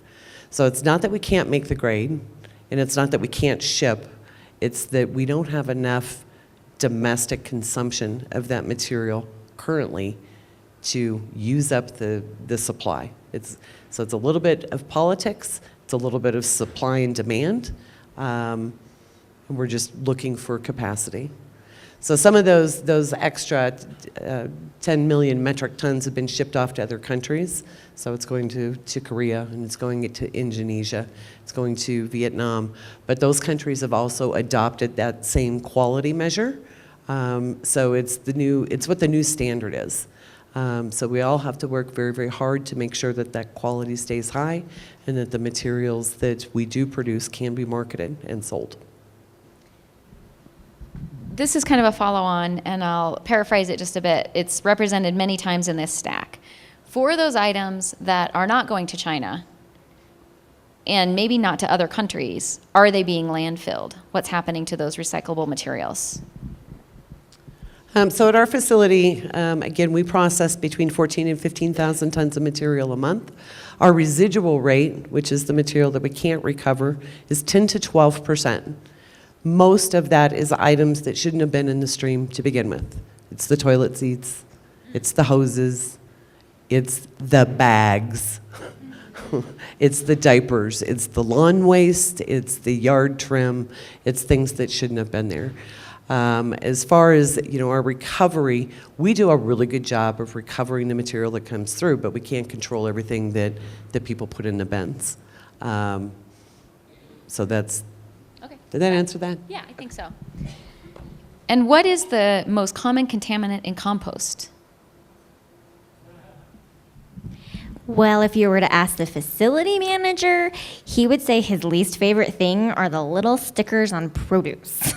So it's not that we can't make the grade, and it's not that we can't ship, it's that we don't have enough domestic consumption of that material currently to use up the supply. So it's a little bit of politics, it's a little bit of supply and demand, and we're just looking for capacity. So some of those extra 10 million metric tons have been shipped off to other countries. So it's going to Korea, and it's going to Indonesia, it's going to Vietnam. But those countries have also adopted that same quality measure. So it's what the new standard is. So we all have to work very, very hard to make sure that that quality stays high and that the materials that we do produce can be marketed and sold. This is kind of a follow-on, and I'll paraphrase it just a bit. It's represented many times in this stack. For those items that are not going to China, and maybe not to other countries, are they being landfilled? What's happening to those recyclable materials? So at our facility, again, we process between 14 and 15,000 tons of material a month. Our residual rate, which is the material that we can't recover, is 10 to 12%. Most of that is items that shouldn't have been in the stream to begin with. It's the toilet seats, it's the hoses, it's the bags, it's the diapers, it's the lawn waste, it's the yard trim, it's things that shouldn't have been there. As far as our recovery, we do a really good job of recovering the material that comes through, but we can't control everything that people put in the bins. So that's. Okay. Did that answer that? Yeah, I think so. And what is the most common contaminant in compost? Well, if you were to ask the facility manager, he would say his least favorite thing are the little stickers on produce.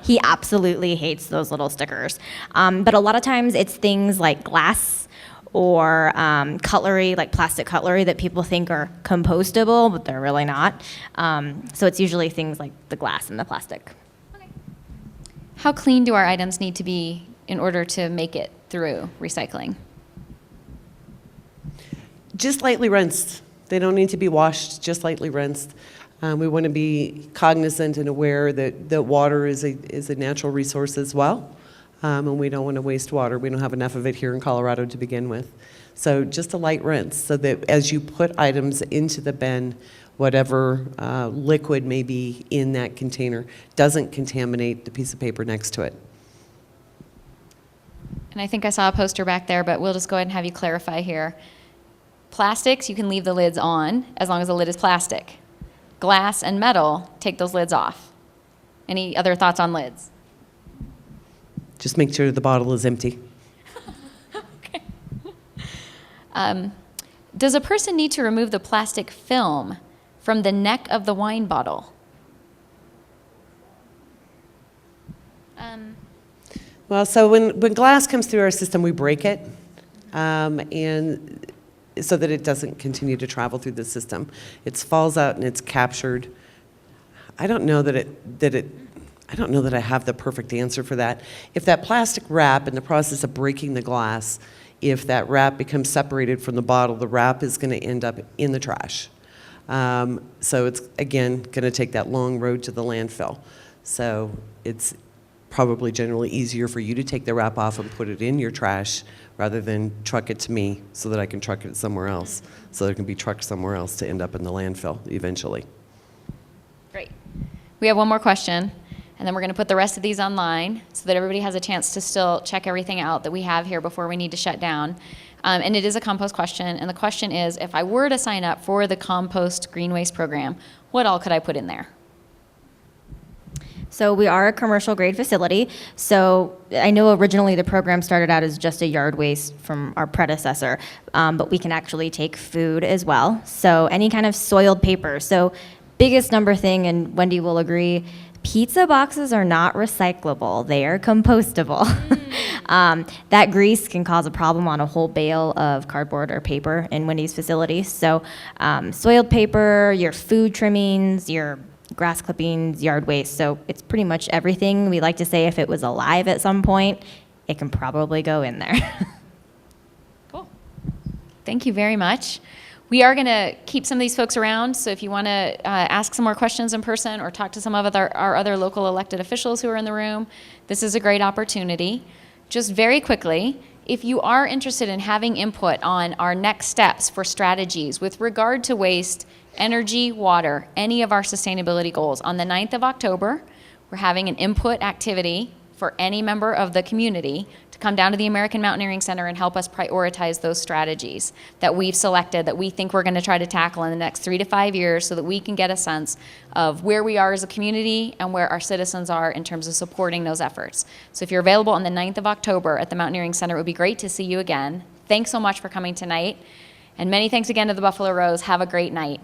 He absolutely hates those little stickers. But a lot of times it's things like glass or cutlery, like plastic cutlery that people think are compostable, but they're really not. So it's usually things like the glass and the plastic. Okay. How clean do our items need to be in order to make it through recycling? Just lightly rinsed. They don't need to be washed, just lightly rinsed. We want to be cognizant and aware that water is a natural resource as well. And we don't want to waste water. We don't have enough of it here in Colorado to begin with. So just a light rinse so that as you put items into the bin, whatever liquid may be in that container doesn't contaminate the piece of paper next to it. And I think I saw a poster back there, but we'll just go ahead and have you clarify here. Plastics, you can leave the lids on as long as the lid is plastic. Glass and metal, take those lids off. Any other thoughts on lids? Just make sure the bottle is empty. Okay. Does a person need to remove the plastic film from the neck of the wine bottle? Well, so when glass comes through our system, we break it, and so that it doesn't continue to travel through the system. It falls out and it's captured. I don't know that I have the perfect answer for that. If that plastic wrap, in the process of breaking the glass, if that wrap becomes separated from the bottle, the wrap is going to end up in the trash. So it's, again, going to take that long road to the landfill. So it's probably generally easier for you to take the wrap off and put it in your trash rather than truck it to me so that I can truck it somewhere else, so that it can be trucked somewhere else to end up in the landfill eventually. Great. We have one more question, and then we're going to put the rest of these online so that everybody has a chance to still check everything out that we have here before we need to shut down. And it is a compost question, and the question is, if I were to sign up for the compost green waste program, what all could I put in there? So we are a commercial grade facility. So I know originally the program started out as just a yard waste from our predecessor, but we can actually take food as well. So any kind of soiled paper. So biggest number thing, and Wendy will agree, pizza boxes are not recyclable. They are compostable. That grease can cause a problem on a whole bale of cardboard or paper in Wendy's facility. So soiled paper, your food trimmings, your grass clippings, yard waste. So it's pretty much everything. We like to say if it was alive at some point, it can probably go in there. Cool. Thank you very much. We are going to keep some of these folks around, so if you want to ask some more questions in person or talk to some of our other local elected officials who are in the room, this is a great opportunity. Just very quickly, if you are interested in having input on our next steps for strategies with regard to waste, energy, water, any of our sustainability goals, on the 9th of October, we're having an input activity for any member of the community to come down to the American Mountaineering Center and help us prioritize those strategies that we've selected that we think we're going to try to tackle in the next 3 to 5 years so that we can get a sense of where we are as a community and where our citizens are in terms of supporting those efforts. So if you're available on the 9th of October at the Mountaineering Center, it would be great to see you again. Thanks so much for coming tonight. And many thanks again to the Buffalo Rose. Have a great night.